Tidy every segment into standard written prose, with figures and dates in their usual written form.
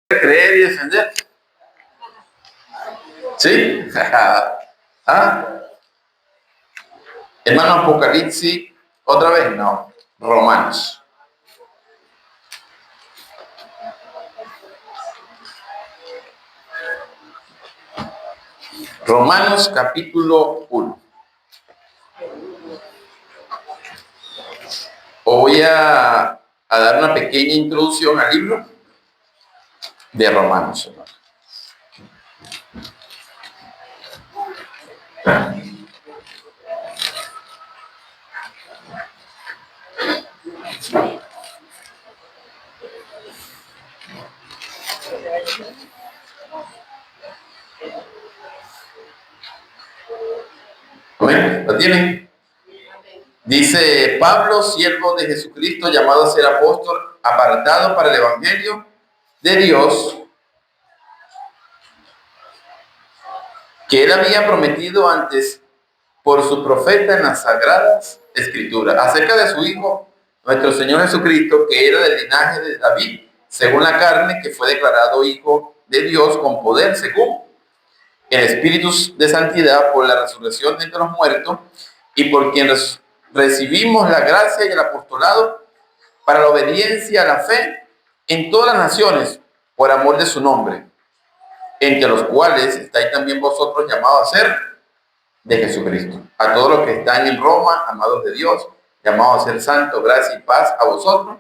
creer y defender. ¿Sí? ¿Ah? Hermano, Apocalipsis, otra vez, no. Romanos. Romanos capítulo 1. Voy a dar una pequeña introducción al libro de Romanos, hermano. ¿Amén? ¿Lo tienen? Dice Pablo, siervo de Jesucristo, llamado a ser apóstol, apartado para el evangelio de Dios, que él había prometido antes por su profeta en las sagradas escrituras, acerca de su Hijo, nuestro Señor Jesucristo, que era del linaje de David, según la carne, que fue declarado Hijo de Dios con poder, según el Espíritu de santidad, por la resurrección de entre los muertos, y por quien recibimos la gracia y el apostolado para la obediencia a la fe en todas las naciones, por amor de su nombre, entre los cuales estáis también vosotros llamados a ser de Jesucristo. A todos los que están en Roma, amados de Dios, llamados a ser santos, gracia y paz a vosotros,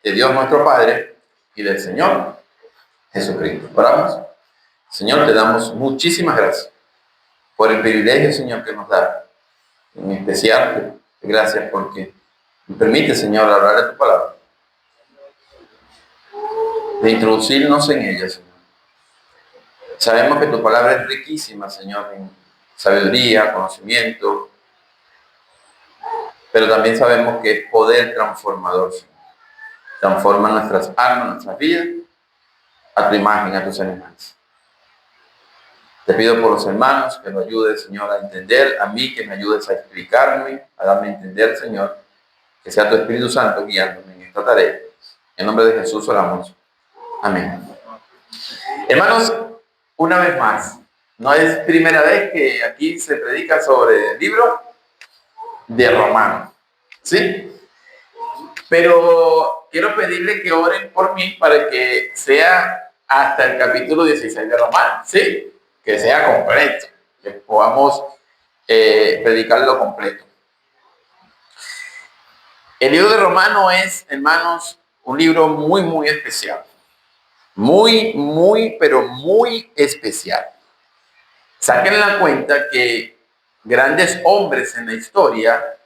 de Dios nuestro Padre y del Señor Jesucristo. Oramos. Señor, te damos muchísimas gracias por el privilegio, Señor, que nos da. En especial, gracias porque me permite, Señor, hablar de tu palabra, de introducirnos en ella, Señor. Sabemos que tu palabra es riquísima, Señor, en sabiduría, conocimiento, pero también sabemos que es poder transformador, Señor. Transforma nuestras almas, nuestras vidas, a tu imagen, a tus semejanzas. Te pido por los hermanos que nos ayudes, Señor, a entender, a mí que me ayudes a explicarme, a darme a entender, Señor, que sea tu Espíritu Santo guiándome en esta tarea. En nombre de Jesús oramos. Amén. Hermanos, una vez más, no es primera vez que aquí se predica sobre el libro de Romanos, ¿sí? Pero quiero pedirle que oren por mí para que sea hasta el capítulo 16 de Romanos, ¿sí? Que sea completo, que podamos predicarlo completo. El libro de Romanos es, hermanos, un libro muy, muy especial. Muy, muy, pero muy especial. Saquen la cuenta que grandes hombres en la historia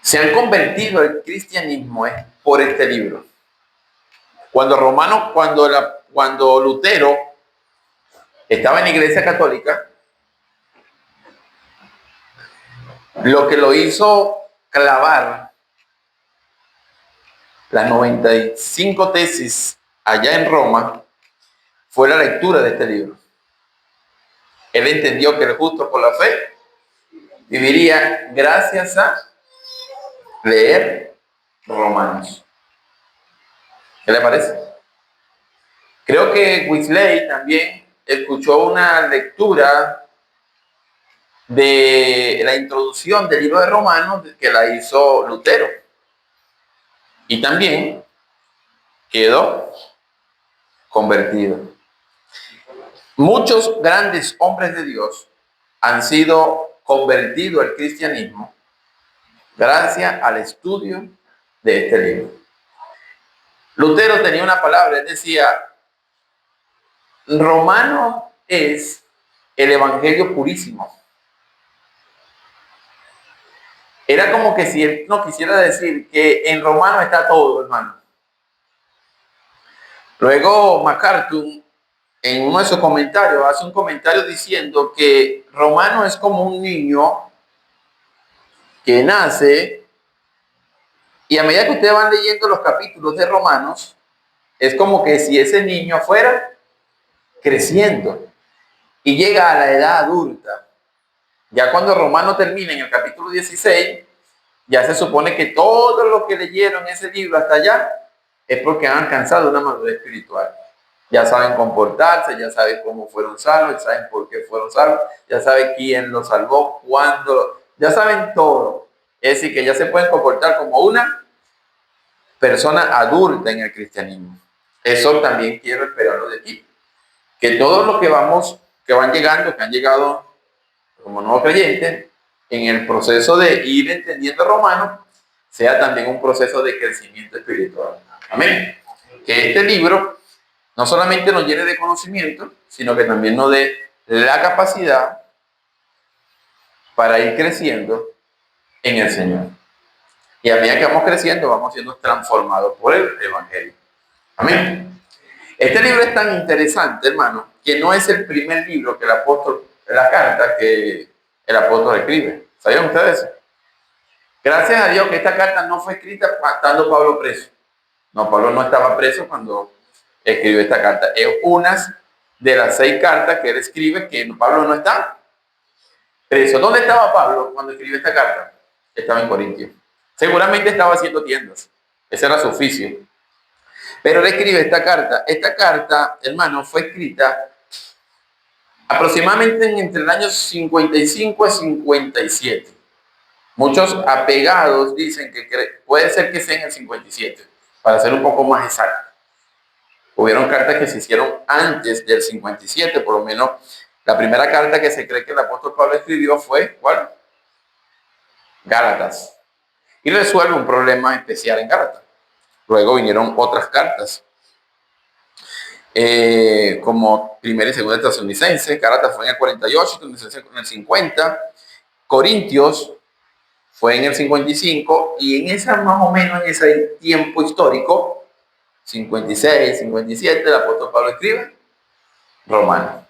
se han convertido al cristianismo por este libro. Cuando Lutero estaba en la Iglesia Católica, lo que lo hizo clavar las 95 tesis allá en Roma fue la lectura de este libro. Él entendió que el justo por la fe viviría gracias a leer Romanos. ¿Qué le parece? Creo que Wesley también escuchó una lectura de la introducción del libro de Romanos que la hizo Lutero. Y también quedó convertido. Muchos grandes hombres de Dios han sido convertidos al cristianismo gracias al estudio de este libro. Lutero tenía una palabra, él decía, Romano es el evangelio purísimo. Era como que si él no quisiera decir que en Romano está todo, hermano. Luego MacArthur, en uno de sus comentarios, hace un comentario diciendo que Romano es como un niño que nace y a medida que ustedes van leyendo los capítulos de Romanos, es como que si ese niño fuera creciendo y llega a la edad adulta. Ya cuando Romano termina en el capítulo 16, ya se supone que todo lo que leyeron ese libro hasta allá es porque han alcanzado una madurez espiritual. Ya saben comportarse, ya saben cómo fueron salvos, ya saben por qué fueron salvos, ya saben quién los salvó, cuándo, ya saben todo. Es decir, que ya se pueden comportar como una persona adulta en el cristianismo. Eso también quiero esperarlo de aquí. Que todos los que van llegando, que han llegado como nuevos creyentes, en el proceso de ir entendiendo Romanos, sea también un proceso de crecimiento espiritual. Amén. Que este libro no solamente nos llene de conocimiento, sino que también nos dé la capacidad para ir creciendo en el Señor. Y a medida que vamos creciendo, vamos siendo transformados por el Evangelio. Amén. Este libro es tan interesante, hermano, que no es el primer libro que el apóstol, la carta que el apóstol escribe. ¿Sabían ustedes eso? Gracias a Dios que esta carta no fue escrita estando Pablo preso. No, Pablo no estaba preso cuando escribió esta carta. Es una de las 6 cartas que él escribe que Pablo no está preso. ¿Dónde estaba Pablo cuando escribió esta carta? Estaba en Corintio. Seguramente estaba haciendo tiendas. Ese era su oficio. Pero él escribe esta carta. Esta carta, hermano, fue escrita aproximadamente entre el año 55 y 57. Muchos apegados dicen que puede ser que sea en el 57, para ser un poco más exacto. Hubieron cartas que se hicieron antes del 57, por lo menos la primera carta que se cree que el apóstol Pablo escribió fue, ¿cuál? Gálatas. Y resuelve un problema especial en Gálatas. Luego vinieron otras cartas, como primera y segunda Tesalonicenses. Gálatas fue en el 48, Tesalonicenses en el 50. Corintios fue en el 55, y en esa más o menos en ese tiempo histórico, 56, 57, el apóstol Pablo escribe Romanos.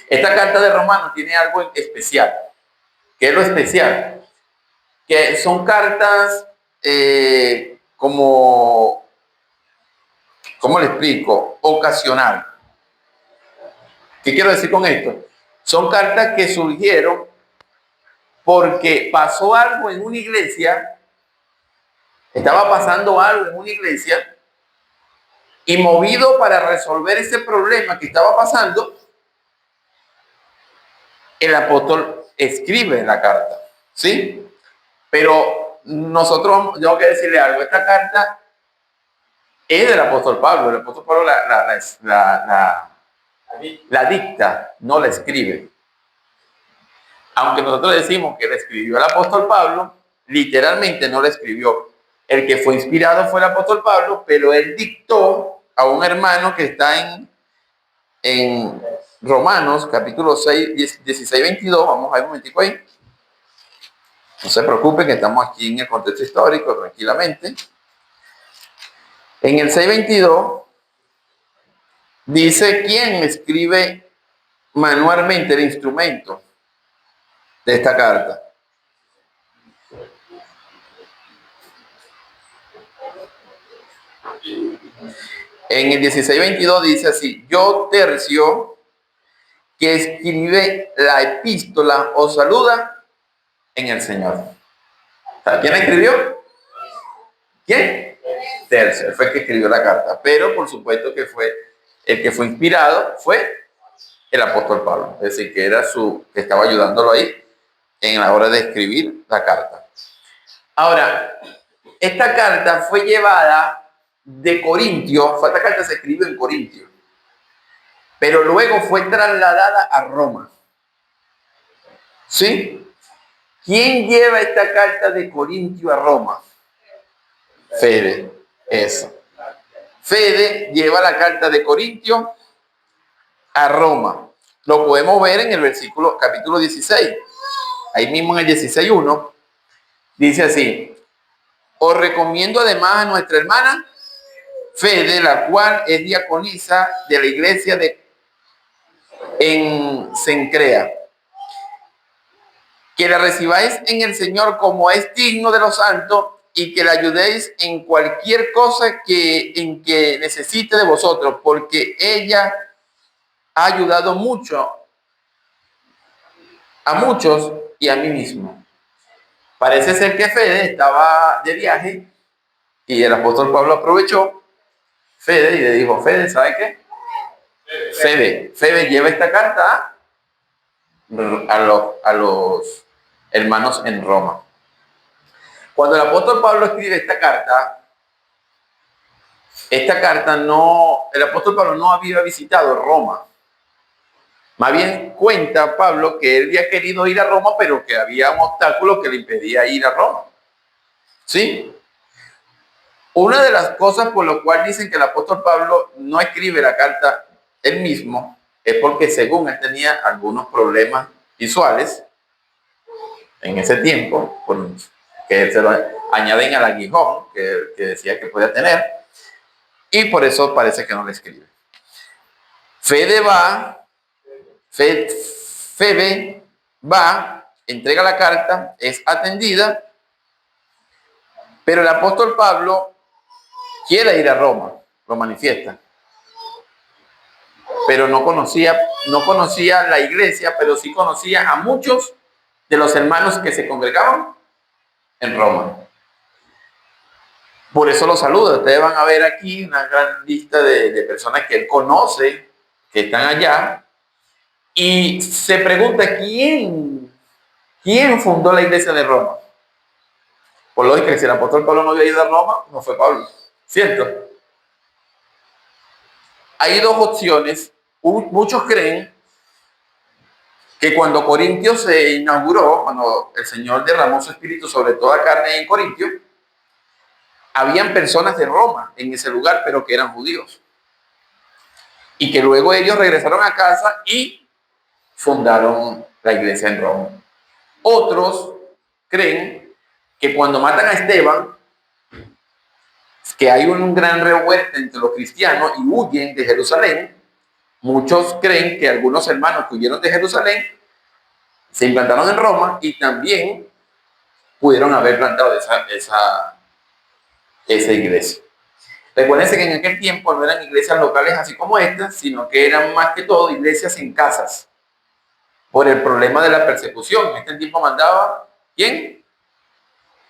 Esta carta de Romanos tiene algo especial. ¿Qué es lo especial? Que son cartas como, ¿cómo le explico? Ocasional. ¿Qué quiero decir con esto? Son cartas que surgieron porque pasó algo en una iglesia, estaba pasando algo en una iglesia, y movido para resolver ese problema que estaba pasando, el apóstol escribe la carta, ¿sí? Pero nosotros, tengo que decirle algo, esta carta es del apóstol Pablo. El apóstol Pablo la dicta, no la escribe. Aunque nosotros decimos que la escribió el apóstol Pablo, literalmente no la escribió. El que fue inspirado fue el apóstol Pablo, pero él dictó a un hermano que está en Romanos, capítulo 6, 16, 22. Vamos a ver un momentico ahí. No se preocupen que estamos aquí en el contexto histórico, tranquilamente. En el 6:22 dice quién escribe manualmente el instrumento de esta carta. En el 16:22 dice así: yo, Tercio, que escribe la epístola, os saluda en el Señor. ¿Quién escribió? ¿Quién? Tercio, fue el que escribió la carta. Pero por supuesto que fue el que fue inspirado, fue el apóstol Pablo. Es decir, que era que estaba ayudándolo ahí en la hora de escribir la carta. Ahora, esta carta fue llevada de Corintio, esta carta se escribió en Corintio, pero luego fue trasladada a Roma. ¿Sí? ¿Quién lleva esta carta de Corintio a Roma? Fede. Eso. Fede lleva la carta de Corintio a Roma. Lo podemos ver en el capítulo 16. Ahí mismo en el 16:1 dice así: os recomiendo además a nuestra hermana Fede, la cual es diaconisa de la iglesia en Cencrea, que la recibáis en el Señor como es digno de los santos, y que la ayudéis en cualquier cosa en que necesite de vosotros, porque ella ha ayudado mucho a muchos y a mí mismo. Parece ser que Fede estaba de viaje y el apóstol Pablo aprovechó Fede y le dijo: Fede, ¿sabe qué? Febe lleva esta carta a los hermanos en Roma. Cuando el apóstol Pablo escribe esta carta no, el apóstol Pablo no había visitado Roma. Más bien cuenta Pablo que él había querido ir a Roma, pero que había un obstáculo que le impedía ir a Roma. ¿Sí? Una de las cosas por lo cual dicen que el apóstol Pablo no escribe la carta él mismo es porque según él tenía algunos problemas visuales en ese tiempo, que se lo añaden al aguijón que decía que podía tener, y por eso parece que no le escribe. Febe va, entrega la carta, es atendida, pero el apóstol Pablo quiere ir a Roma, lo manifiesta. Pero no conocía la iglesia, pero sí conocía a muchos de los hermanos que se congregaban en Roma. Por eso lo saluda. Ustedes van a ver aquí una gran lista de personas que él conoce, que están allá, y se pregunta quién fundó la iglesia de Roma. Por lógica, si el apóstol Pablo no había ido a Roma, no fue Pablo, ¿cierto? Hay dos opciones. Muchos creen que cuando Corintio se inauguró, cuando el Señor derramó su espíritu sobre toda carne en Corintio, habían personas de Roma en ese lugar, pero que eran judíos. Y que luego ellos regresaron a casa y fundaron la iglesia en Roma. Otros creen que cuando matan a Esteban, que hay un gran revuelto entre los cristianos y huyen de Jerusalén. Muchos creen que algunos hermanos que huyeron de Jerusalén se implantaron en Roma y también pudieron haber plantado esa iglesia. Recuerden que en aquel tiempo no eran iglesias locales así como estas, sino que eran más que todo iglesias en casas, por el problema de la persecución. En este tiempo mandaba, ¿quién?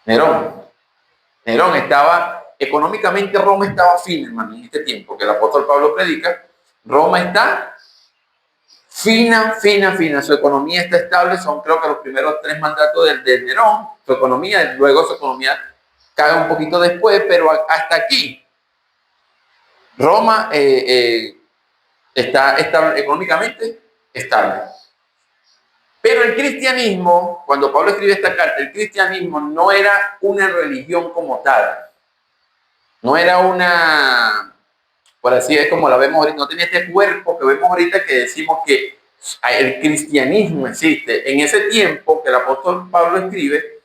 Nerón. Nerón estaba, económicamente Roma estaba fina, hermano, en este tiempo que el apóstol Pablo predica. Roma está fina. Su economía está estable, son creo que los primeros 3 mandatos de Nerón, su economía, luego su economía cae un poquito después, pero hasta aquí Roma está estable, económicamente estable. Pero el cristianismo, cuando Pablo escribe esta carta, el cristianismo no era una religión como tal. No era una, por así es como la vemos ahorita, no tenía este cuerpo que vemos ahorita que decimos que el cristianismo existe. En ese tiempo que el apóstol Pablo escribe,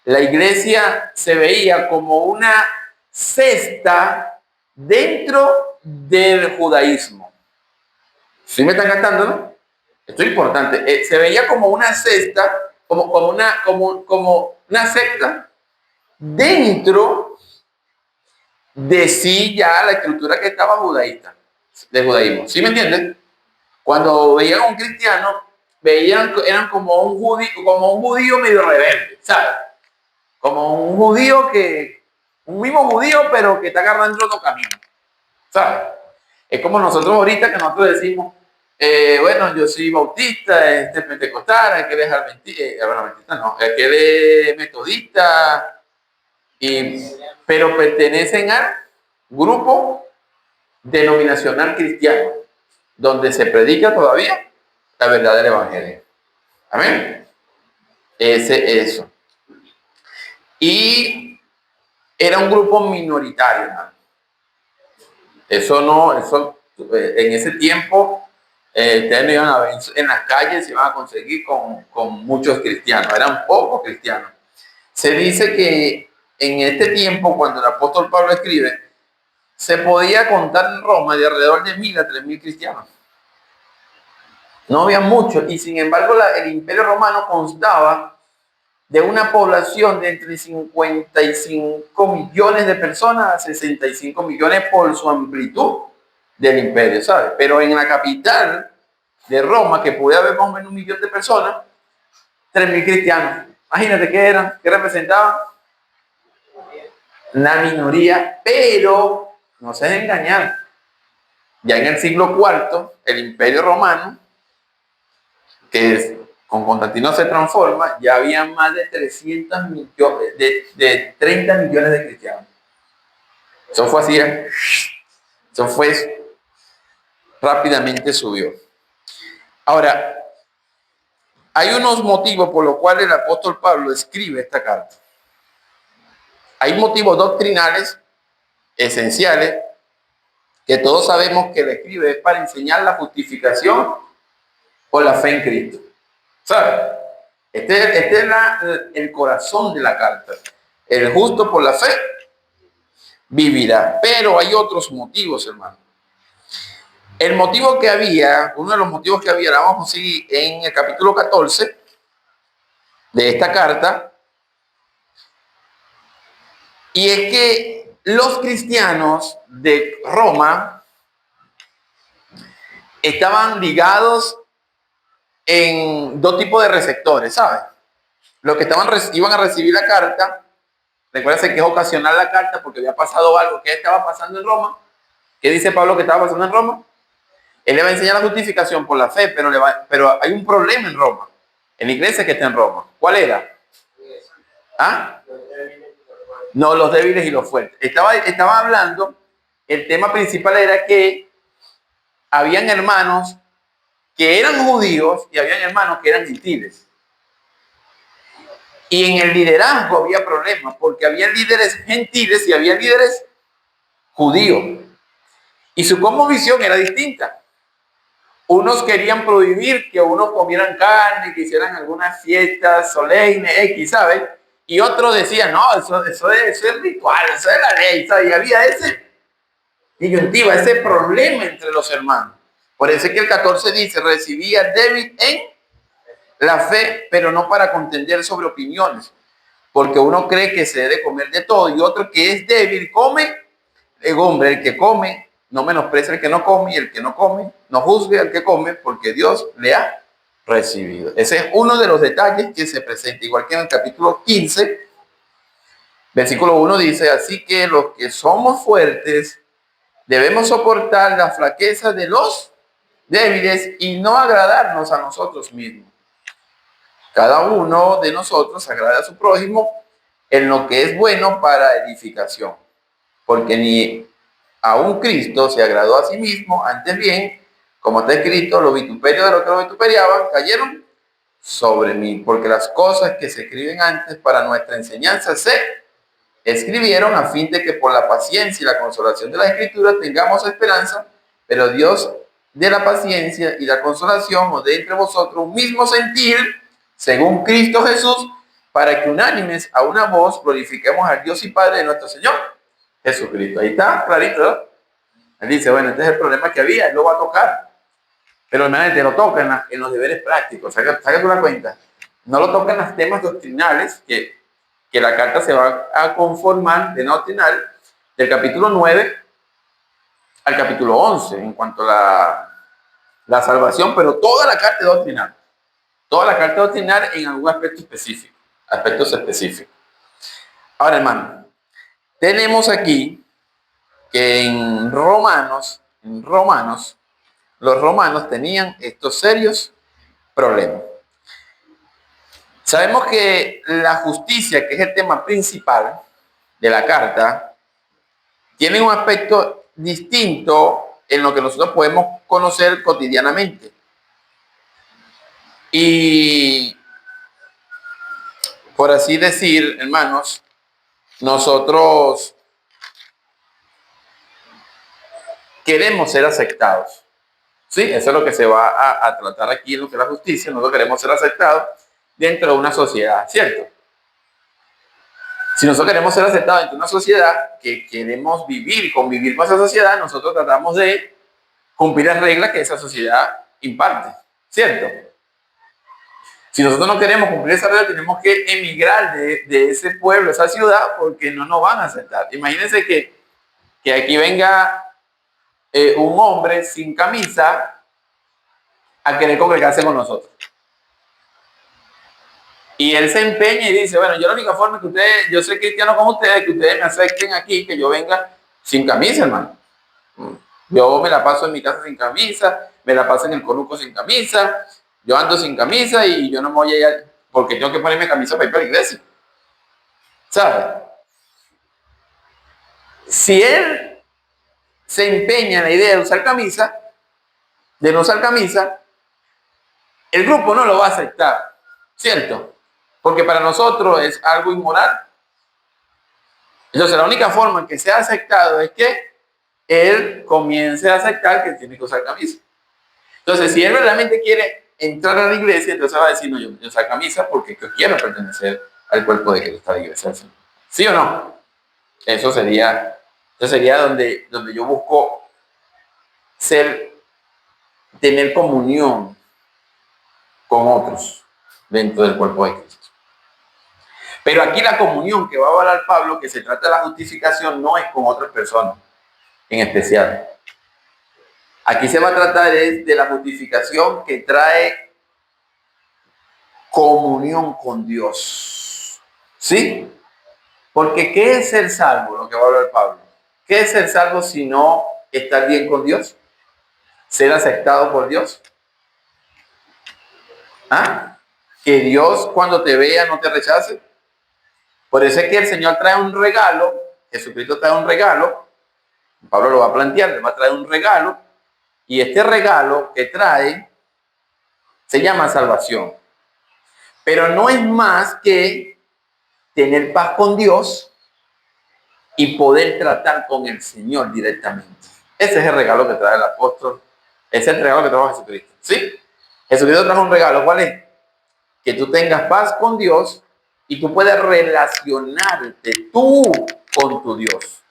la iglesia se veía como una cesta dentro del judaísmo. ¿Sí me están captando, no? Esto es importante. Se veía como una cesta, como una secta dentro de sí ya la estructura que estaba judaísta, del judaísmo. ¿Sí me entienden? Cuando veían a un cristiano, eran como un judío medio rebelde, ¿sabes? Como un mismo judío, pero que está agarrando otro camino, ¿sabes? Es como nosotros ahorita que nosotros decimos, bueno, yo soy bautista, pentecostal, el que es adventista, no, el que es metodista, pero pertenecen al grupo denominacional cristiano, donde se predica todavía la verdad del evangelio. Amén. Eso. Y era un grupo minoritario, ¿no? Eso en ese tiempo, ustedes no iban a ver en las calles, se iban a conseguir con muchos cristianos, eran pocos cristianos. Se dice que en este tiempo, cuando el apóstol Pablo escribe, se podía contar en Roma de alrededor de 1.000 a 3.000 cristianos. No había muchos, y sin embargo el imperio romano constaba de una población de entre 55 millones de personas a 65 millones por su amplitud del imperio, ¿sabes? Pero en la capital de Roma, que podía haber más o menos 1 millón de personas, 3.000 cristianos. Imagínate qué eran, qué representaban. La minoría, pero no se dejen engañar. Ya en el siglo IV, el Imperio Romano, con Constantino se transforma, ya había más de 300 millones, de 30 millones de cristianos. Eso fue así, eso fue, rápidamente subió. Ahora, hay unos motivos por los cuales el apóstol Pablo escribe esta carta. Hay motivos doctrinales esenciales que todos sabemos que le escribe es para enseñar la justificación o la fe en Cristo. ¿Sabes? Este es el corazón de la carta. El justo por la fe vivirá. Pero hay otros motivos, hermano. El motivo que había, uno de los motivos que había, vamos a seguir en el capítulo 14 de esta carta, y es que los cristianos de Roma estaban ligados en dos tipos de receptores, ¿sabes? Los que iban a recibir la carta, recuérdense que es ocasional la carta porque había pasado algo. ¿Qué estaba pasando en Roma? ¿Qué dice Pablo que estaba pasando en Roma? Él le va a enseñar la justificación por la fe, pero hay un problema en Roma, en la iglesia que está en Roma. ¿Cuál era? ¿Ah? No, los débiles y los fuertes. Estaba hablando, el tema principal era que habían hermanos que eran judíos y habían hermanos que eran gentiles. Y en el liderazgo había problemas, porque había líderes gentiles y había líderes judíos. Y su cosmovisión era distinta. Unos querían prohibir que unos comieran carne, que hicieran algunas fiestas solemnes, X, ¿sabes? Y otros decían, no, eso es ritual, eso es la ley, ¿sabes? Y había ese disyuntiva, ese problema entre los hermanos. Por eso es que el 14 dice, recibí al débil en la fe, pero no para contender sobre opiniones, porque uno cree que se debe comer de todo y otro que es débil come. El hombre, el que come, no menosprecia al que no come, y el que no come, no juzgue al que come, porque Dios le ha recibido. Ese es uno de los detalles que se presenta, igual que en el capítulo 15, versículo 1 dice, así que los que somos fuertes debemos soportar la flaqueza de los débiles y no agradarnos a nosotros mismos. Cada uno de nosotros agrada a su prójimo en lo que es bueno para edificación, porque ni aún Cristo se agradó a sí mismo, antes bien, como está escrito, los vituperios de los que lo vituperiaban cayeron sobre mí, porque las cosas que se escriben antes para nuestra enseñanza se escribieron a fin de que por la paciencia y la consolación de la Escritura tengamos esperanza, pero Dios de la paciencia y la consolación os dé entre vosotros un mismo sentir, según Cristo Jesús, para que unánimes a una voz glorifiquemos al Dios y Padre de nuestro Señor Jesucristo. Ahí está, clarito, ¿no? Él dice, bueno, este es el problema que había, él lo va a tocar. Pero hermano, te lo toca en los deberes prácticos, saca tú la cuenta. No lo toca en los temas doctrinales, que la carta se va a conformar de doctrinal del capítulo 9 al capítulo 11, en cuanto a la salvación, pero toda la carta es doctrinal. Toda la carta doctrinal en algún aspecto específico, aspectos específicos. Ahora, hermano, tenemos aquí que en Romanos, los romanos tenían estos serios problemas. Sabemos que la justicia, que es el tema principal de la carta, tiene un aspecto distinto en lo que nosotros podemos conocer cotidianamente. Y por así decir, hermanos, nosotros queremos ser aceptados. Sí, eso es lo que se va a tratar aquí en lo que es la justicia. Nosotros queremos ser aceptados dentro de una sociedad, ¿cierto? Si nosotros queremos ser aceptados dentro de una sociedad que queremos vivir y convivir con esa sociedad, nosotros tratamos de cumplir las reglas que esa sociedad imparte, ¿cierto? Si nosotros no queremos cumplir esa regla, tenemos que emigrar de ese pueblo, esa ciudad, porque no nos van a aceptar. Imagínense que aquí venga un hombre sin camisa a querer congregarse con nosotros. Y él se empeña y dice, bueno, yo la única forma que yo soy cristiano con ustedes, que ustedes me acepten aquí, que yo venga sin camisa, hermano. Yo me la paso en mi casa sin camisa, me la paso en el conuco sin camisa, yo ando sin camisa y yo no me voy a ir porque tengo que ponerme camisa para ir para la iglesia. ¿Sabes? Si él se empeña en la idea de usar camisa, de no usar camisa, el grupo no lo va a aceptar, ¿cierto? Porque para nosotros es algo inmoral. Entonces la única forma en que sea aceptado es que él comience a aceptar que tiene que usar camisa. Entonces, si él realmente quiere entrar a la iglesia, entonces va a decir, no, yo uso camisa porque yo quiero pertenecer al cuerpo de Cristo, a la iglesia. ¿Sí o no? Eso sería donde yo busco tener comunión con otros dentro del cuerpo de Cristo. Pero aquí la comunión que va a hablar Pablo, que se trata de la justificación, no es con otras personas en especial. Aquí se va a tratar de la justificación que trae comunión con Dios. ¿Sí? Porque ¿qué es ser salvo? Lo que va a hablar Pablo. ¿Qué es ser salvo si no estar bien con Dios? ¿Ser aceptado por Dios? ¿Ah? ¿Que Dios cuando te vea no te rechace? Por eso es que el Señor trae un regalo, Jesucristo trae un regalo, Pablo lo va a plantear, le va a traer un regalo, y este regalo que trae se llama salvación. Pero no es más que tener paz con Dios y poder tratar con el Señor directamente. Ese es el regalo que trae el apóstol, ese es el regalo que trae Jesucristo. ¿Sí? Jesucristo trae un regalo, ¿cuál es? Que tú tengas paz con Dios y tú puedes relacionarte tú con tu Dios.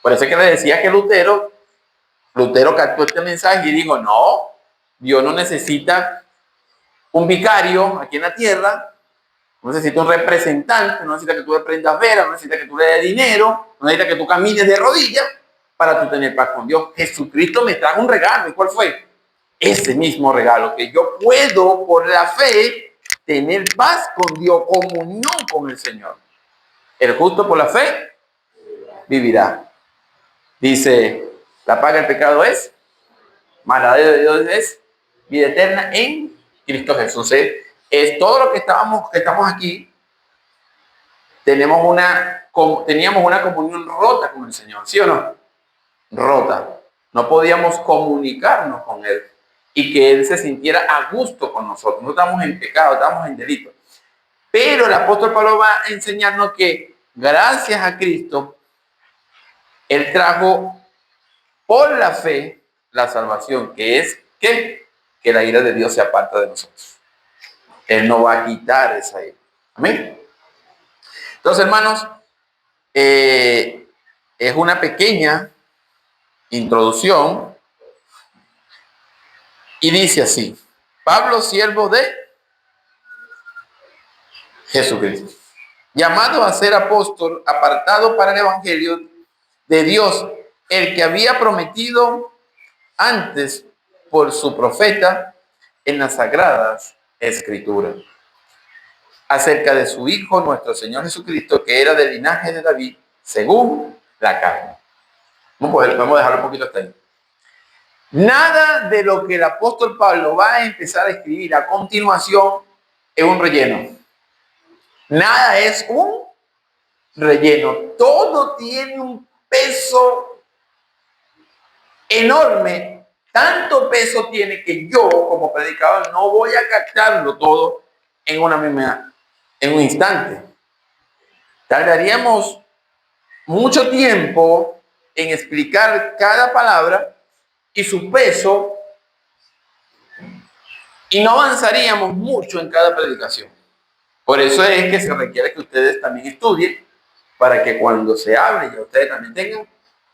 Por eso es que le decía que Lutero captó este mensaje y dijo, no, Dios no necesita un vicario aquí en la tierra, no necesita un representante, no necesita que tú le prendas velas, no necesita que tú le des dinero, no necesita que tú camines de rodillas para tú tener paz con Dios. Jesucristo me trajo un regalo. ¿Y cuál fue? Ese mismo regalo, que yo puedo por la fe tener paz con Dios, comunión con el Señor. El justo por la fe vivirá. Dice, la paga del pecado es, más la de Dios es vida eterna en Cristo Jesús. Es todo lo que estamos aquí. Teníamos una comunión rota con el Señor, ¿sí o no? Rota. No podíamos comunicarnos con Él y que Él se sintiera a gusto con nosotros. No estamos en pecado, estamos en delito. Pero el apóstol Pablo va a enseñarnos que gracias a Cristo, Él trajo por la fe la salvación, que es ¿qué? Que la ira de Dios se aparta de nosotros. Él no va a quitar esa ira. Amén. Entonces, hermanos, es una pequeña introducción y dice así: Pablo, siervo de Jesucristo, llamado a ser apóstol, apartado para el evangelio de Dios, el que había prometido antes por su profeta en las sagradas escrituras, acerca de su Hijo, nuestro Señor Jesucristo, que era del linaje de David, según la carne. Vamos a dejarlo un poquito hasta ahí. Nada de lo que el apóstol Pablo va a empezar a escribir a continuación es un relleno. Nada es un relleno. Todo tiene un peso enorme. Tanto peso tiene que yo, como predicador, no voy a captarlo todo en un instante. Tardaríamos mucho tiempo en explicar cada palabra y su peso, y no avanzaríamos mucho en cada predicación. Por eso es que se requiere que ustedes también estudien, para que cuando se hable ya ustedes también tengan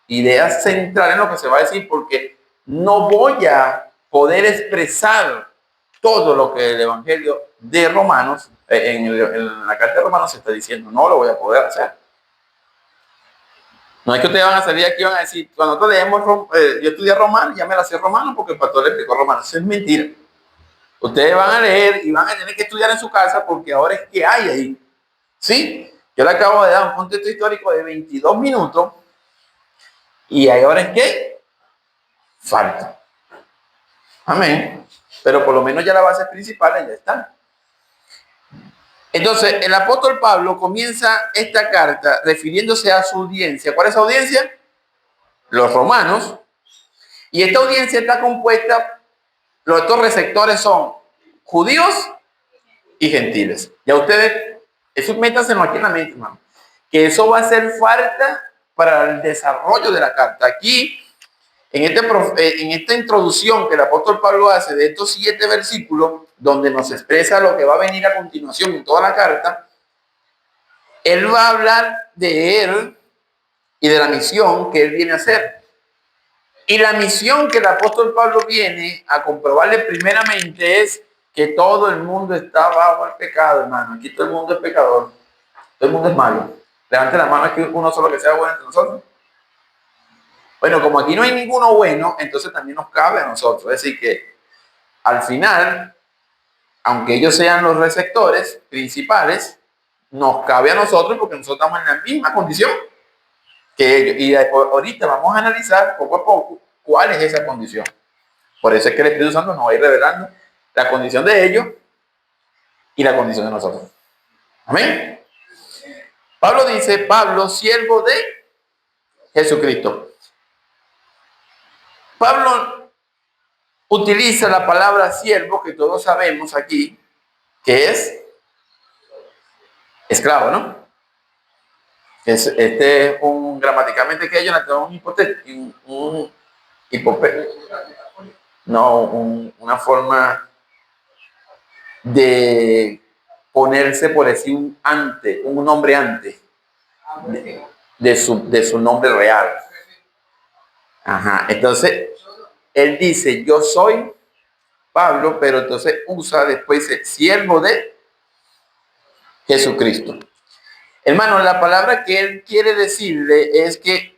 ideas centrales en lo que se va a decir, porque no voy a poder expresar todo lo que el Evangelio de Romanos, en la carta de Romanos se está diciendo, no lo voy a poder hacer. No es que ustedes van a salir aquí y van a decir, cuando nosotros leemos, yo estudié Romano, ya me la sé Romano porque el pastor le explicó Romano. Eso es mentira. Ustedes van a leer y van a tener que estudiar en su casa porque ahora es que hay ahí. ¿Sí? Yo le acabo de dar un contexto histórico de 22 minutos y ahora es que falta. Amén. Pero por lo menos ya las bases principales ya están. Entonces, el apóstol Pablo comienza esta carta refiriéndose a su audiencia. ¿Cuál es su audiencia? Los romanos. Y esta audiencia está compuesta, los dos receptores son judíos y gentiles. Ya ustedes, eso métanselo aquí en la mente, hermano. Que eso va a hacer falta para el desarrollo de la carta. Aquí, en esta introducción que el apóstol Pablo hace de estos 7 versículos, donde nos expresa lo que va a venir a continuación en toda la carta, él va a hablar de él y de la misión que él viene a hacer. Y la misión que el apóstol Pablo viene a comprobarle primeramente es que todo el mundo está bajo el pecado, hermano. Aquí todo el mundo es pecador. Todo el mundo es malo. Levante la mano aquí uno solo que sea bueno entre nosotros. Bueno, como aquí no hay ninguno bueno, entonces también nos cabe a nosotros. Es decir, que al final, aunque ellos sean los receptores principales, nos cabe a nosotros porque nosotros estamos en la misma condición que ellos. Y ahorita vamos a analizar poco a poco cuál es esa condición. Por eso es que el Espíritu Santo nos va a ir revelando la condición de ellos y la condición de nosotros. Amén. Pablo dice, Pablo, siervo de Jesucristo. Pablo utiliza la palabra siervo, que todos sabemos aquí, que es esclavo, ¿no? Este es gramaticalmente que ellos un hipotético, una forma de ponerse por decir un nombre antes de su nombre real. Ajá, entonces él dice, yo soy Pablo, pero entonces usa después el siervo de Jesucristo. Hermano, la palabra que él quiere decirle es que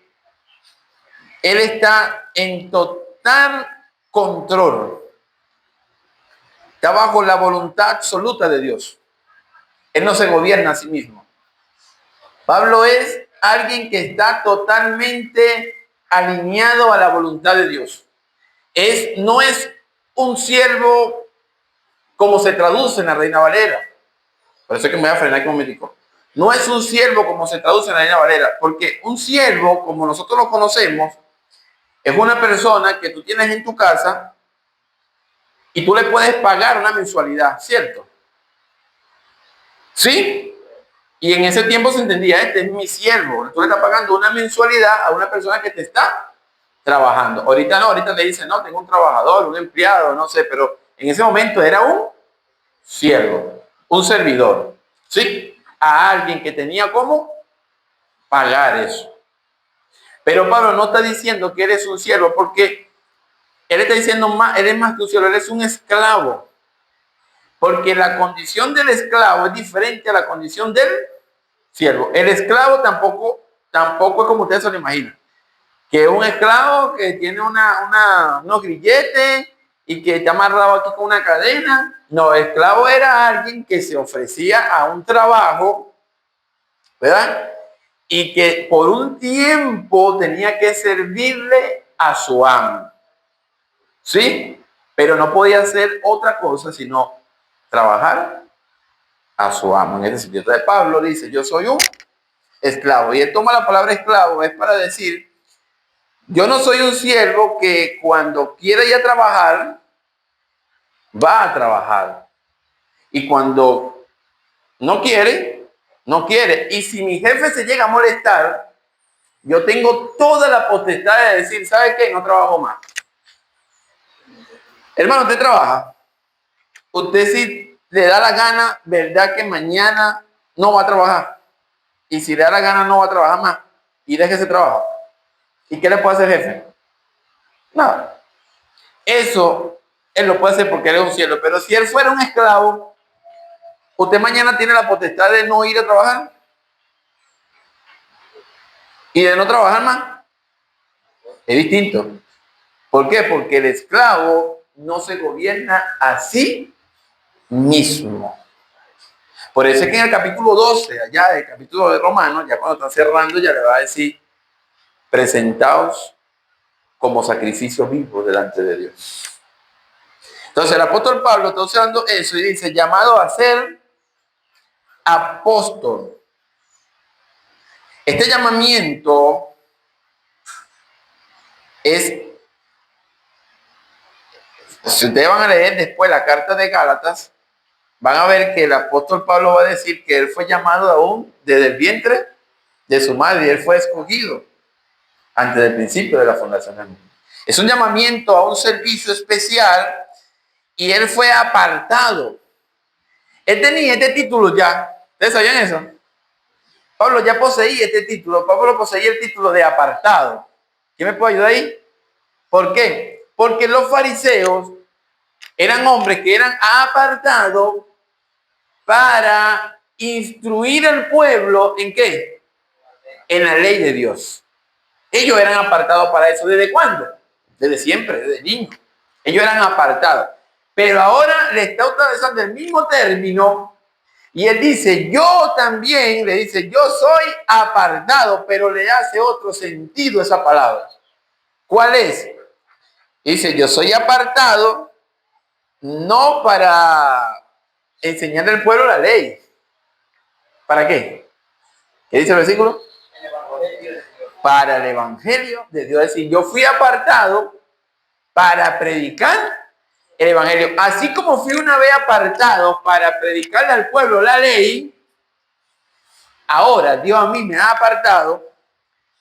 él está en total control. Está bajo la voluntad absoluta de Dios. Él no se gobierna a sí mismo. Pablo es alguien que está totalmente alineado a la voluntad de Dios. No es un siervo como se traduce en la Reina Valera. Por eso es que me voy a frenar aquí un momentico. No es un siervo como se traduce en la Reina Valera, porque un siervo, como nosotros lo conocemos, es una persona que tú tienes en tu casa y tú le puedes pagar una mensualidad, ¿cierto? ¿Sí? Y en ese tiempo se entendía, este es mi siervo. Tú le estás pagando una mensualidad a una persona que te está trabajando. Ahorita no, ahorita le dicen, no, tengo un trabajador, un empleado, no sé, pero en ese momento era un siervo, un servidor, ¿sí? A alguien que tenía cómo pagar eso. Pero Pablo no está diciendo que eres un siervo, porque él está diciendo más, él es más que un siervo, él es un esclavo. Porque la condición del esclavo es diferente a la condición del siervo. El esclavo tampoco es como ustedes se lo imaginan. Que es un esclavo que tiene unos grilletes y que está amarrado aquí con una cadena. No, esclavo era alguien que se ofrecía a un trabajo, ¿verdad? Y que por un tiempo tenía que servirle a su amo. ¿Sí? Pero no podía hacer otra cosa sino trabajar a su amo. En ese sentido, entonces Pablo dice, yo soy un esclavo. Y él toma la palabra esclavo, es para decir, yo no soy un siervo que cuando quiere ir a trabajar, va a trabajar. Y cuando no quiere, no quiere. Y si mi jefe se llega a molestar, yo tengo toda la potestad de decir, ¿sabe qué? No trabajo más. Hermano, usted trabaja. Usted si le da la gana, ¿verdad que mañana no va a trabajar? Y si le da la gana, no va a trabajar más. Y deje ese trabajo. ¿Y qué le puede hacer el jefe? Nada. Eso él lo puede hacer porque él es un siervo. Pero si él fuera un esclavo, usted mañana tiene la potestad de no ir a trabajar y de no trabajar más. Es distinto. ¿Por qué? Porque el esclavo no se gobierna a sí mismo. Por eso es que en el capítulo 12, allá del capítulo de Romanos, ya cuando están cerrando, ya le va a decir, presentaos como sacrificio vivo delante de Dios. Entonces el apóstol Pablo está usando eso y dice, llamado a ser apóstol. Este llamamiento es, si ustedes van a leer después la carta de Gálatas, van a ver que el apóstol Pablo va a decir que él fue llamado aún desde el vientre de su madre y él fue escogido antes del principio de la fundación del mundo. Es un llamamiento a un servicio especial y él fue apartado. Él tenía este título ya. ¿Ustedes sabían eso? Pablo ya poseía este título. Pablo poseía el título de apartado. ¿Quién me puede ayudar ahí? ¿Por qué? Porque los fariseos eran hombres que eran apartados para instruir al pueblo ¿en qué? En la ley de Dios. Ellos eran apartados para eso. ¿Desde cuándo? Desde siempre, desde niños. Ellos eran apartados. Pero ahora le está utilizando el mismo término y él dice, yo también, le dice, yo soy apartado, pero le hace otro sentido a esa palabra. ¿Cuál es? Dice, yo soy apartado no para enseñar al pueblo la ley. ¿Para qué? ¿Qué dice el versículo? Para el evangelio de Dios. Es decir, yo fui apartado para predicar el evangelio. Así como fui una vez apartado para predicarle al pueblo la ley, ahora Dios a mí me ha apartado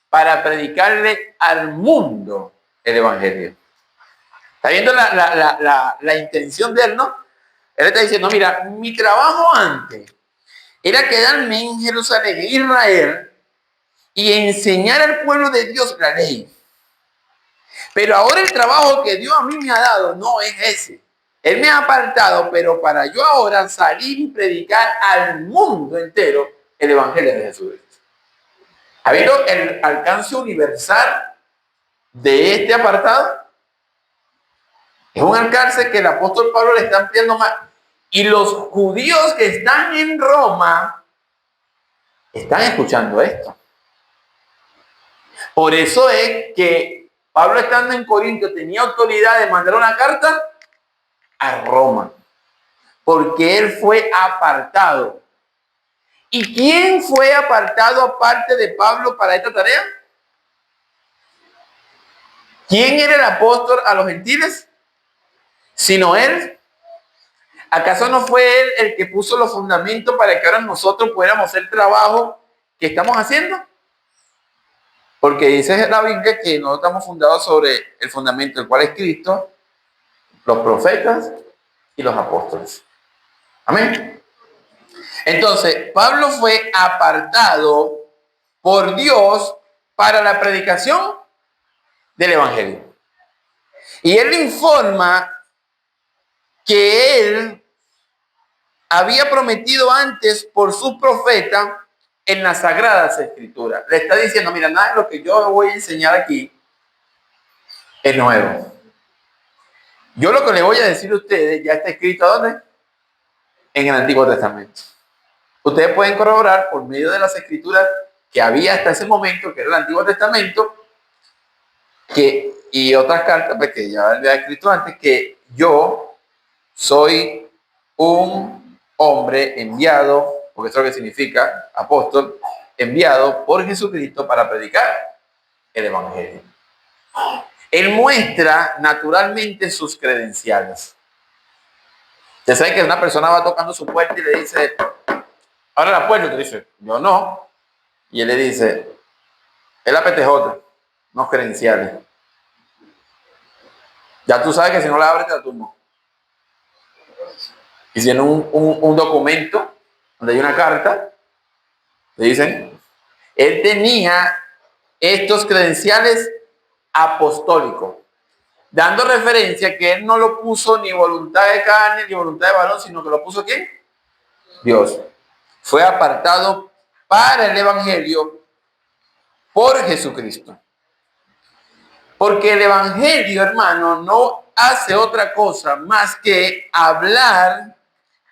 para predicarle al mundo el evangelio. ¿Está viendo la intención de él, no? Él está diciendo, mira, mi trabajo antes era quedarme en Jerusalén, en Israel, y enseñar al pueblo de Dios la ley. Pero ahora el trabajo que Dios a mí me ha dado no es ese. Él me ha apartado, pero para yo ahora salir y predicar al mundo entero el evangelio de Jesús. ¿Ha visto el alcance universal de este apartado? Es un alcance que el apóstol Pablo le está ampliando más. Y los judíos que están en Roma están escuchando esto. Por eso es que Pablo, estando en Corinto, tenía autoridad de mandar una carta a Roma. Porque él fue apartado. ¿Y quién fue apartado aparte de Pablo para esta tarea? ¿Quién era el apóstol a los gentiles? Sino él. ¿Acaso no fue él el que puso los fundamentos para que ahora nosotros pudiéramos hacer el trabajo que estamos haciendo? Porque dice la Biblia que nosotros estamos fundados sobre el fundamento, el cual es Cristo, los profetas y los apóstoles. Amén. Entonces, Pablo fue apartado por Dios para la predicación del evangelio. Y él informa que él había prometido antes por sus profetas en las Sagradas Escrituras. Le está diciendo, mira, nada de lo que yo voy a enseñar aquí es nuevo. Yo lo que le voy a decir a ustedes ya está escrito ¿dónde? En el Antiguo Testamento. Ustedes pueden corroborar por medio de las escrituras que había hasta ese momento, que era el Antiguo Testamento, y otras cartas pues, que ya había escrito antes, que yo soy un hombre enviado, porque eso es lo que significa apóstol, enviado por Jesucristo para predicar el evangelio. Él muestra naturalmente sus credenciales. Usted sabe que una persona va tocando su puerta y le dice, ahora la puerta, y usted dice, yo no. Y él le dice, es la PTJ, no credenciales. Ya tú sabes que si no la abres te la tumbo. Y si en un documento donde hay una carta, le dicen, él tenía estos credenciales apostólicos, dando referencia que él no lo puso ni voluntad de carne ni voluntad de varón, sino que lo puso ¿quién? Dios. Fue apartado para el evangelio por Jesucristo. Porque el evangelio, hermano, no hace otra cosa más que hablar,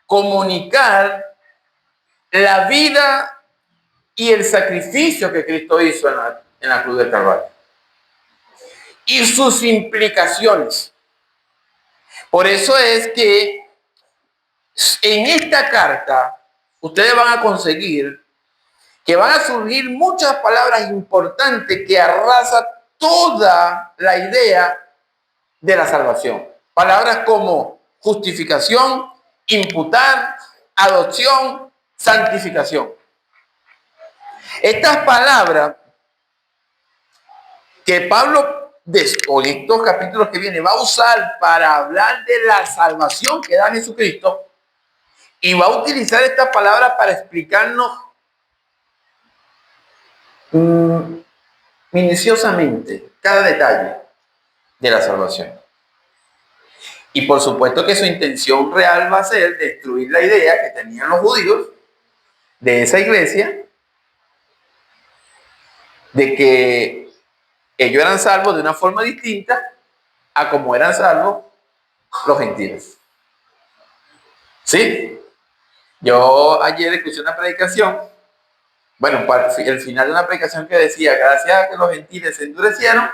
comunicar la vida y el sacrificio que Cristo hizo en la cruz del Calvario. y sus implicaciones. Por eso es que en esta carta ustedes van a conseguir que van a surgir muchas palabras importantes que arrasan toda la idea de la salvación. Palabras como justificación, imputar, adopción, santificación. Estas palabras que Pablo, en estos capítulos que vienen, va a usar para hablar de la salvación que da Jesucristo, y va a utilizar estas palabras para explicarnos minuciosamente cada detalle de la salvación. Y por supuesto que su intención real va a ser destruir la idea que tenían los judíos de esa iglesia de que ellos eran salvos de una forma distinta a como eran salvos los gentiles. ¿Sí? Yo ayer escuché una predicación, bueno, para el final de una predicación que decía, gracias a que los gentiles se endurecieron,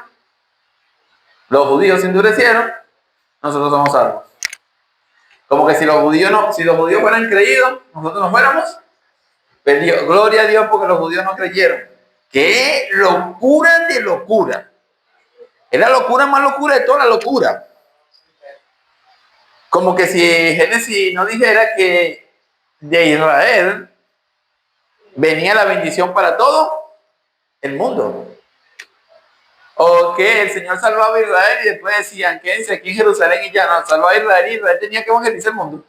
los judíos se endurecieron, nosotros somos salvos. Como que si los judíos fueran creídos, nosotros no fuéramos. Pero gloria a Dios porque los judíos no creyeron. ¡Qué locura de locura! Es la locura más locura de toda la locura. Como que si Génesis no dijera que de Israel venía la bendición para todo el mundo. O que el Señor salvaba a Israel y después decían, quédense aquí en Jerusalén y ya no, salvó a Israel y Israel tenía que evangelizar el mundo.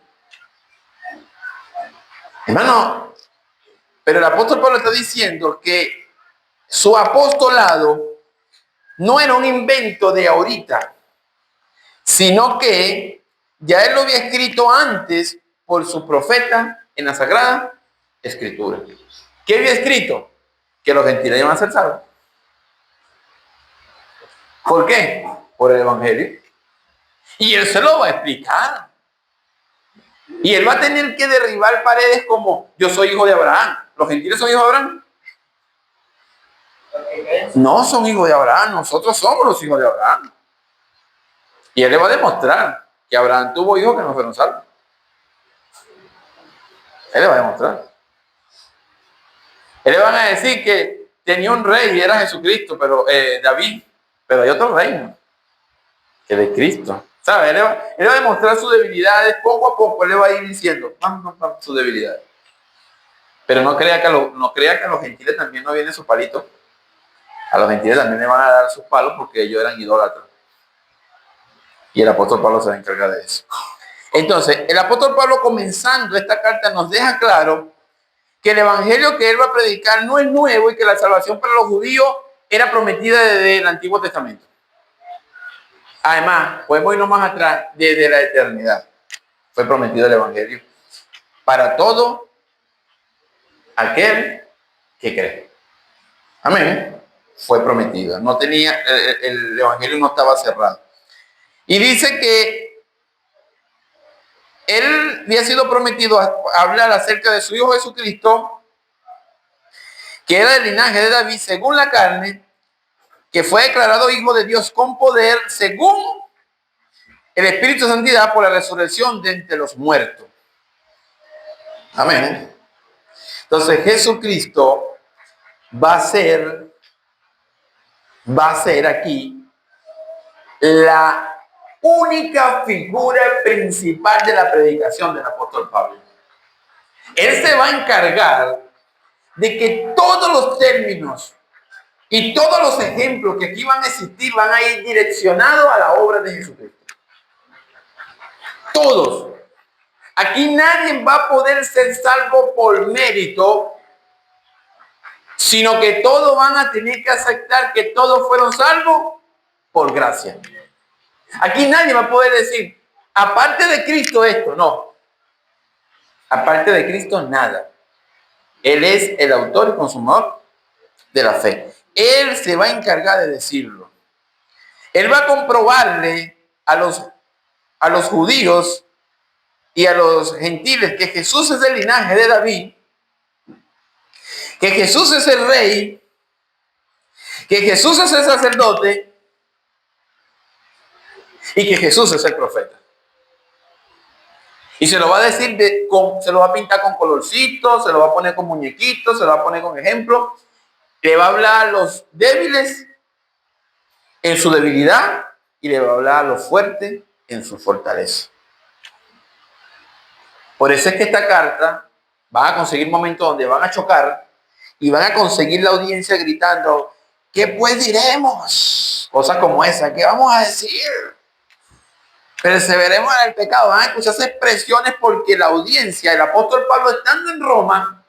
Hermano, pero el apóstol Pablo está diciendo que su apostolado no era un invento de ahorita, sino que ya él lo había escrito antes por su profeta en la Sagrada Escritura. ¿Qué había escrito? Que los gentiles iban a ser salvos. ¿Por qué? Por el Evangelio. Y él se lo va a explicar. Y él va a tener que derribar paredes como yo soy hijo de Abraham. ¿Los gentiles son hijos de Abraham? No son hijos de Abraham, nosotros somos los hijos de Abraham. Y él le va a demostrar que Abraham tuvo hijos que no fueron salvos. Él le va a demostrar. Él le van a decir que tenía un rey y era Jesucristo, pero David, pero hay otro reino que de Cristo. ¿Sabe? Él va a demostrar sus debilidades poco a poco. Él le va a ir diciendo sus debilidades. Pero no crea que a los gentiles también no viene su palito. A los gentiles también le van a dar sus palos porque ellos eran idólatras. Y el apóstol Pablo se va a encargar de eso. Entonces, el apóstol Pablo, comenzando esta carta, nos deja claro que el evangelio que él va a predicar no es nuevo y que la salvación para los judíos era prometida desde el Antiguo Testamento. Además, podemos irnos más atrás, desde la eternidad. Fue prometido el evangelio para todo aquel que cree. Amén. Fue prometido. No tenía, el evangelio no estaba cerrado. Y dice que él había sido prometido a hablar acerca de su Hijo Jesucristo, que era del linaje de David según la carne, que fue declarado Hijo de Dios con poder según el Espíritu de Santidad por la resurrección de entre los muertos. Amén. Entonces Jesucristo va a ser aquí la única figura principal de la predicación del apóstol Pablo. Él se va a encargar de que todos los términos y todos los ejemplos que aquí van a existir van a ir direccionados a la obra de Jesucristo. Todos. Aquí nadie va a poder ser salvo por mérito, sino que todos van a tener que aceptar que todos fueron salvos por gracia. Aquí nadie va a poder decir, aparte de Cristo esto, no. Aparte de Cristo nada. Él es el autor y consumador de la fe. Él se va a encargar de decirlo. Él va a comprobarle a los judíos y a los gentiles que Jesús es del linaje de David, que Jesús es el rey, que Jesús es el sacerdote, y que Jesús es el profeta. Y se lo va a decir, se lo va a pintar con colorcitos, se lo va a poner con muñequitos, se lo va a poner con ejemplos. Le va a hablar a los débiles en su debilidad y le va a hablar a los fuertes en su fortaleza. Por eso es que esta carta va a conseguir momentos donde van a chocar y van a conseguir la audiencia gritando, ¿qué pues diremos? Cosas como esa, ¿qué vamos a decir? Perseveremos en el pecado. Van a escuchar esas expresiones porque la audiencia, el apóstol Pablo estando en Roma,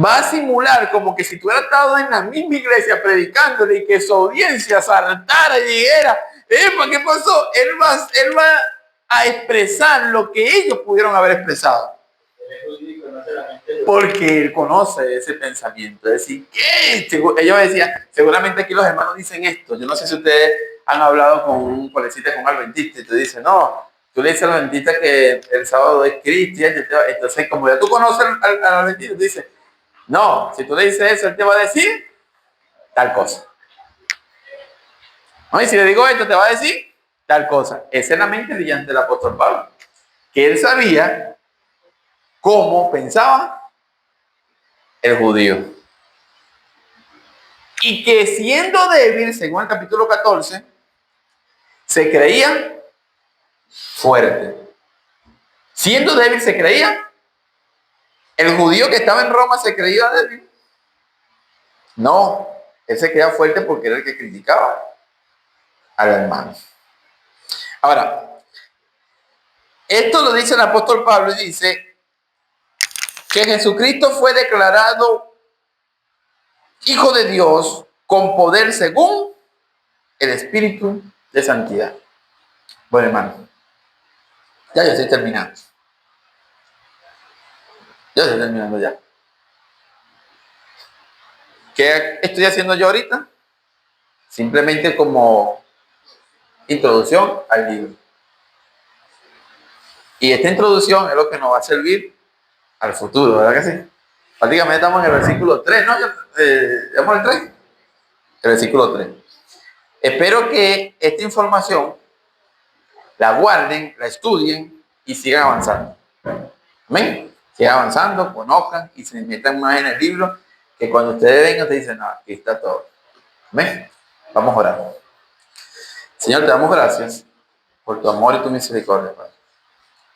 va a simular como que si tú hubieras estado en la misma iglesia predicándole y que su audiencia saltara y dijera, ¿qué pasó? Él va a expresar lo que ellos pudieron haber expresado. Porque él conoce ese pensamiento. Es decir, ¿qué? Ellos decían, seguramente aquí los hermanos dicen esto. Yo no sé si ustedes han hablado con un colecista, con un adventista, y te dice, no, tú le dices al adventista que el sábado es cristiano. Entonces, como ya tú conoces al adventista, tú dices, no, si tú le dices eso, él te va a decir tal cosa. ¿No? Y si le digo esto, te va a decir tal cosa. Esa es la mente brillante del apóstol Pablo. Que él sabía cómo pensaba el judío. Y que siendo débil, según el capítulo 14, se creía fuerte. Siendo débil se creía. El judío que estaba en Roma se creía débil. No, él se creía fuerte porque era el que criticaba al hermano. Ahora, esto lo dice el apóstol Pablo y dice que Jesucristo fue declarado Hijo de Dios con poder según el Espíritu de Santidad. Bueno, hermano, ya yo estoy terminando. Ya estoy terminando ya. ¿Qué estoy haciendo yo ahorita? Simplemente como introducción al libro. Y esta introducción es lo que nos va a servir al futuro, ¿verdad que sí? Prácticamente estamos en el versículo 3, ¿no? ¿Estamos en el 3? El versículo 3. Espero que esta información la guarden, la estudien y sigan avanzando. Amén. Sigan avanzando, conozcan y se metan más en el libro, que cuando ustedes vengan te dicen, no, aquí está todo. Amén. Vamos a orar. Señor, te damos gracias por tu amor y tu misericordia, Padre.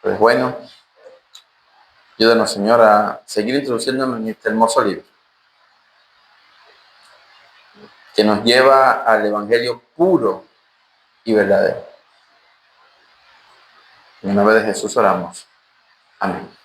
Pero es bueno. Ayúdanos, Señor, a seguir introduciéndonos en este hermoso libro que nos lleva al evangelio puro y verdadero. En el nombre de Jesús oramos. Amén.